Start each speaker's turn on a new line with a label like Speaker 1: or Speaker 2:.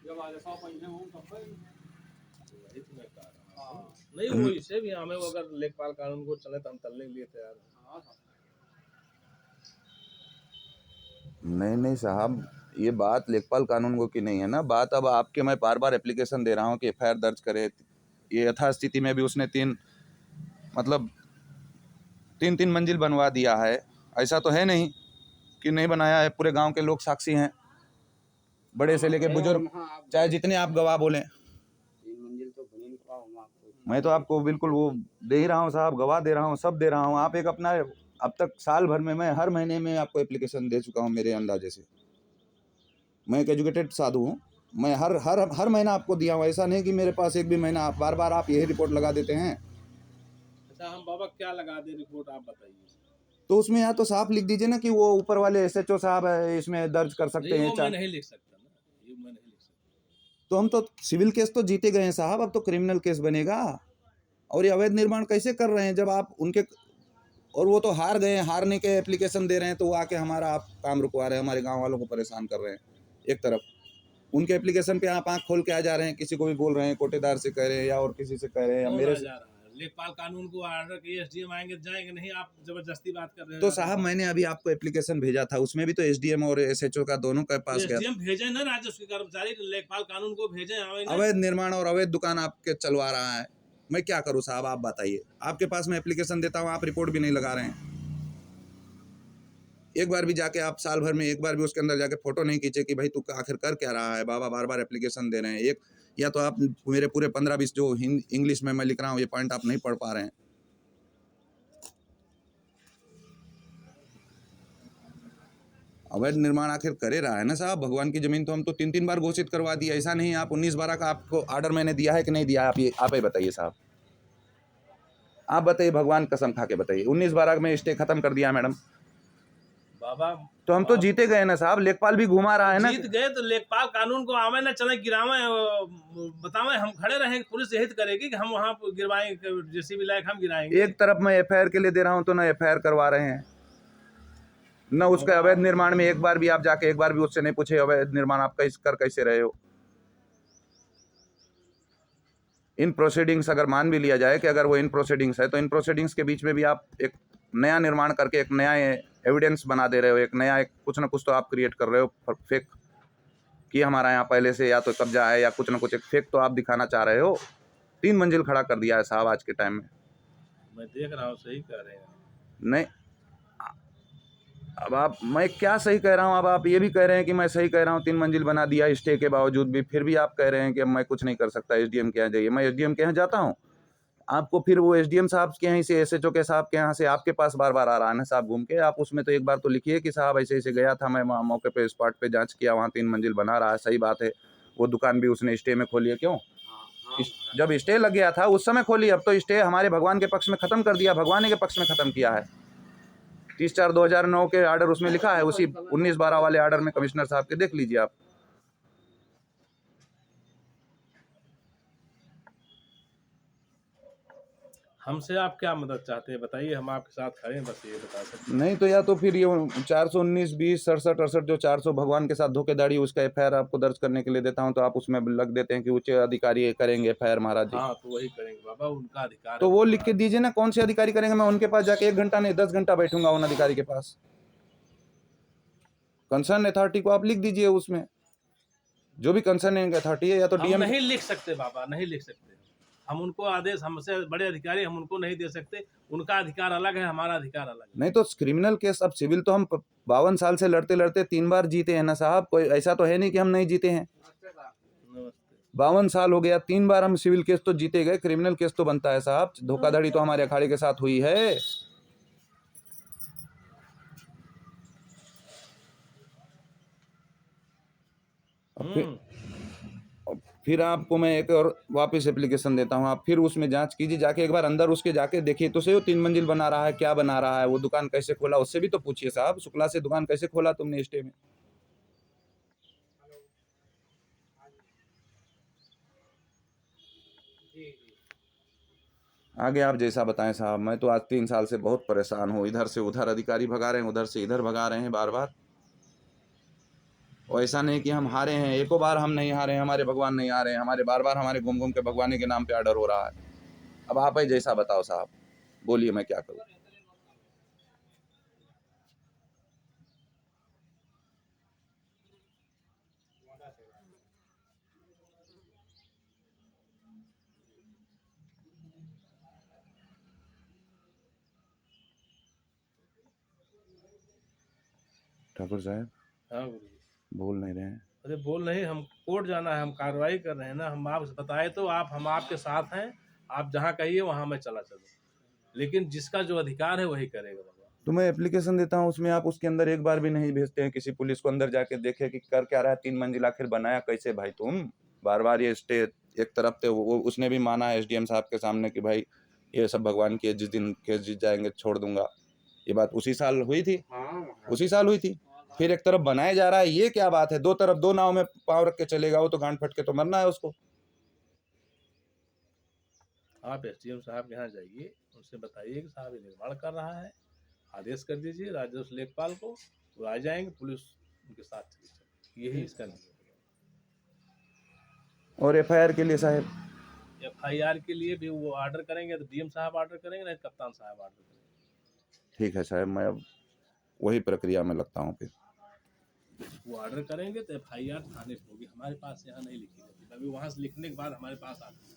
Speaker 1: जब आज 100 महीने हों तब भाई
Speaker 2: वही तो मैं कह रहा हूँ। नहीं वो इसे भी हमें वो अगर लेखपाल कानून को चले तो हम चलने के लिए तैयार हैं।
Speaker 1: हाँ साहब।
Speaker 3: नहीं नहीं साहब, ये बात लेखपाल कानून को की नहीं है ना, बात अब आपके मैं बार बार एप्लीकेशन दे रहा हूँ कि एफआईआर दर्ज करे। ये यथास्थिति में भी उसने मतलब तीन तीन मंजिल बनवा दिया है। ऐसा तो है नहीं कि नहीं बनाया है, पूरे गांव के लोग साक्षी हैं, बड़े से लेके बुजुर्ग, चाहे जितने आप गवाह बोलें।
Speaker 1: 3 मंजिल तो बनी नहीं पाओ हम आपको।
Speaker 3: मैं तो आपको बिल्कुल वो दे ही रहा हूँ साहब, गवाह दे रहा हूँ, सब दे रहा हूँ। आप एक अपना, अब तक साल भर में मैं हर महीने में आपको एप्लीकेशन दे चुका हूँ मेरे अंदाजे से। मैं एक एजुकेटेड साधु हूँ, मैं हर हर हर महीना आपको दिया हूँ। ऐसा नहीं कि मेरे पास एक भी महीना आप बार बार आप यही रिपोर्ट लगा देते हैं।
Speaker 2: अच्छा हम बाबा क्या लगा दे रिपोर्ट आप बताइए।
Speaker 3: तो उसमें या तो साफ लिख दीजिए ना कि वो ऊपर वाले एसएचओ साहब है, इसमें दर्ज कर सकते
Speaker 2: नहीं
Speaker 3: हैं।
Speaker 2: वो मैं नहीं लिख सकता ना, ये मैं नहीं लिख सकता।
Speaker 3: तो हम तो सिविल केस तो जीते गए हैं साहब, अब तो क्रिमिनल केस बनेगा। और ये अवैध निर्माण कैसे कर रहे हैं जब आप उनके, और वो तो हार गए हैं, हारने के एप्लीकेशन दे रहे हैं, तो वो आके हमारा आप काम रुकवा रहे हैं, हमारे गांव वालों को परेशान कर रहे हैं। एक तरफ उनके एप्लीकेशन पे आप आंख खोल के आ जा रहे हैं, किसी को भी बोल रहे हैं, कोटेदार से कह रहे हैं या और किसी से कह रहे हैं या
Speaker 2: कौन
Speaker 3: मेरे
Speaker 2: आ
Speaker 3: से।
Speaker 2: जा रहा है? लेखपाल कानून को आर्डर के एसडीएम आएंगे जाएंगे नहीं, आप जबरदस्ती बात कर रहे हैं।
Speaker 3: तो साहब मैंने अभी आपको एप्लीकेशन भेजा था, उसमें भी तो एसडीएम और एसएचओ का दोनों के पास गया।
Speaker 2: एसडीएम भेजे ना, राजस्व के कर्मचारी लेखपाल कानून को भेजे हमें ना।
Speaker 3: अवैध निर्माण और अवैध दुकान आपके चलवा रहा है, मैं क्या करूं साहब, आप बताइए। आपके पास मैं एप्लीकेशन देता हूं, आप रिपोर्ट भी नहीं लगा रहे हैं। एक बार भी जाके आप साल भर में एक बार भी उसके अंदर जाके फोटो नहीं खींचे कि भाई तू आखिर कर क्या रहा है बाबा, बार बार एप्लीकेशन दे रहे हैं। एक या तो आप मेरे पूरे 15-20 जो इंग्लिश में मैं लिख रहा हूँ ये पॉइंट आप नहीं पढ़ पा रहे हैं। अवैध निर्माण आखिर करे रहा है ना साहब, भगवान की जमीन तो हम तो 3-3 बार घोषित करवा दिया। ऐसा नहीं आप 19-12 का आपको ऑर्डर मैंने दिया है कि नहीं दिया है, आप ही बताइए साहब, आप बताइए, भगवान कसम खा के बताइए। 19-12 में स्टे खत्म कर दिया मैडम।
Speaker 2: बाबा
Speaker 3: तो हम तो जीते गए ना साहब, लेखपाल भी घुमा रहा है ना।
Speaker 2: जीत गए तो लेखपाल कानून को आवे ना चले गिरावे, बतावे हम खड़े रहेंगे, पुलिस यही करेगी कि हम वहाँ गिरवाएंगे, जैसी भी लायक हम गिराएंगे।
Speaker 3: एक तरफ मैं एफआईआर के लिए दे रहा हूँ तो ना एफआईआर करवा रहे हैं, न उसके अवैध निर्माण में एक बार भी आप जाके एक बार भी उससे नहीं पूछे अवैध निर्माण आप कैसे रहे हो। इन प्रोसीडिंग्स अगर मान भी लिया जाए कि अगर वो इन प्रोसीडिंग्स है, तो इन प्रोसीडिंग्स के बीच में भी आप एक नया निर्माण करके एक नया एविडेंस बना दे रहे हो, एक नया कुछ ना कुछ तो आप क्रिएट कर रहे हो फेक, कि हमारा यहाँ पहले से या तो कब्जा है या कुछ ना कुछ एक फेक तो आप दिखाना चाह रहे हो। 3 मंजिल खड़ा कर दिया है साहब आज के टाइम में।
Speaker 2: मैं देख रहा हूँ सही कह रहे हैं।
Speaker 3: नहीं अब आप, मैं क्या सही कह रहा हूँ, अब आप ये भी कह रहे हैं कि मैं सही कह रहा हूँ। 3 मंजिल बना दिया स्टे के बावजूद भी, फिर भी आप कह रहे हैं कि मैं कुछ नहीं कर सकता, एसडीएम के यहाँ जाइए। मैं एसडीएम के यहाँ जाता हूँ, आपको फिर वो एसडीएम साहब के यहाँ से एसएचओ के साहब के यहाँ से आपके पास बार बार आ रहा है ना साहब घूम के। आप उसमें तो एक बार तो लिखिए कि साहब ऐसे ऐसे गया था मैं, मौके पे स्पॉट पे जांच किया, वहाँ 3 मंजिल बना रहा है, सही बात है। वो दुकान भी उसने स्टे में खोली है, क्यों? जब स्टे लग गया था उस समय खोली, अब तो स्टे हमारे भगवान के पक्ष में खत्म कर दिया, भगवान के पक्ष में खत्म किया है। 30/4/2009 के आर्डर उसमें लिखा है, उसी 19-12 वाले आर्डर में कमिश्नर साहब के, देख लीजिए आप।
Speaker 2: हमसे आप क्या मदद चाहते हैं बताइए, हम आपके साथ खड़े हैं, बस ये बता सकते हैं।
Speaker 3: नहीं तो या तो फिर ये 419, 20, 67, 68 जो 400 भगवान के साथ धोखेधड़ी, उसका एफआईआर आपको दर्ज करने के लिए देता हूं, तो आप उसमें लग देते हैं कि उच्च अधिकारी करेंगे एफआईआर महाराज जी।
Speaker 2: हाँ तो वही करेंगे बाबा, उनका अधिकार
Speaker 3: तो
Speaker 2: है।
Speaker 3: वो लिख के दीजिए ना, कौन से अधिकारी करेंगे। मैं उनके पास जाके 1 घंटा नहीं 10 घंटा बैठूंगा उन अधिकारी के पास। कंसर्न अथॉरिटी को आप लिख दीजिए, उसमें जो भी कंसर्न अथॉरिटी है, या तो
Speaker 2: हम
Speaker 3: डीएम।
Speaker 2: नहीं लिख सकते बाबा, नहीं लिख सकते। हम उनको आदेश, हमसे बड़े अधिकारी हम उनको नहीं दे सकते, उनका अधिकार अलग है, हमारा अधिकार अलग है।
Speaker 3: नहीं तो क्रिमिनल केस, अब सिविल तो हम 52 साल से लड़ते लड़ते 3 बार जीते हैं ना साहब, कोई ऐसा तो है नहीं कि हम नहीं जीते हैं। 52 साल हो गया, 3 बार हम सिविल केस तो जीते गए, क्रिमिनल केस तो बनता है साहब। धोखाधड़ी तो हमारे अखाड़े के साथ हुई है। फिर आपको मैं एक और वापस एप्लीकेशन देता हूँ, आप फिर उसमें जांच कीजिए, जाके एक बार अंदर उसके जाके देखिए तो सही, वो 3 मंजिल बना रहा है, क्या बना रहा है, वो दुकान कैसे खोला, उससे भी तो पूछिए साहब। शुक्ला से दुकान कैसे खोला तुमने स्टे में? आगे आप जैसा बताएं साहब, मैं तो आज 3 साल से बहुत परेशान हूँ। इधर से उधर अधिकारी भगा रहे हैं, उधर से इधर भगा रहे हैं बार बार। और ऐसा नहीं कि हम हारे हैं, एको बार हम नहीं हारे हैं, हमारे भगवान नहीं हारे हैं, हमारे बार बार हमारे घूम घूम के भगवानी के नाम पे ऑर्डर हो रहा है। अब आप ही जैसा बताओ साहब, बोलिए मैं क्या करूँ। ठाकुर साहब
Speaker 2: हाँ गुरुजी।
Speaker 3: बोल नहीं रहे हैं।
Speaker 2: अरे बोल नहीं, हम कोर्ट जाना है, हम कार्रवाई कर रहे हैं ना। हम आप बताए तो हम आपके साथ हैं, आप जहाँ कहिए वहाँ मैं चला चलूँ, लेकिन जिसका जो अधिकार है वही करेगा भगवान।
Speaker 3: तो मैं एप्लीकेशन देता हूँ, उसमें आप उसके अंदर एक बार भी नहीं भेजते हैं किसी पुलिस को अंदर जाके देखे कि कर क्या रहा है। 3 मंजिल आखिर बनाया कैसे भाई तुम? बार बार ये स्टे एक तरफ से वो उसने भी माना एसडीएम साहब के सामने कि भाई ये सब भगवान की है, जिस दिन केस जीत जाएंगे छोड़ दूंगा। ये बात उसी साल हुई थी, उसी साल हुई थी। फिर एक तरफ बनाया जा रहा है, ये क्या बात है? दो तरफ दो नाव में पाँव रख के चलेगा वो, तो गांड फट के तो मरना है उसको।
Speaker 2: आप एसडीएम साहब के यहाँ जाइए, उनसे बताइए कि साहब ये निर्माण कर रहा है, आदेश कर दीजिए राजस्व लेखपाल को, वो आ जाएंगे, पुलिस उनके साथ चली जाएगी। यही इसका नियम
Speaker 3: और एफआईआर के लिए साहब?
Speaker 2: है। एफआईआर के लिए भी वो ऑर्डर करेंगे तो डीएम साहब ऑर्डर करेंगे, नहीं कप्तान साहब ऑर्डर करेंगे।
Speaker 3: ठीक है साहब, मैं अब वही प्रक्रिया में लगता हूँ फिर।
Speaker 2: वो ऑर्डर करेंगे तो एफआईआर थाने से होगी, हमारे पास यहाँ नहीं लिखी जाती, अभी वहाँ से लिखने के बाद हमारे पास आती है।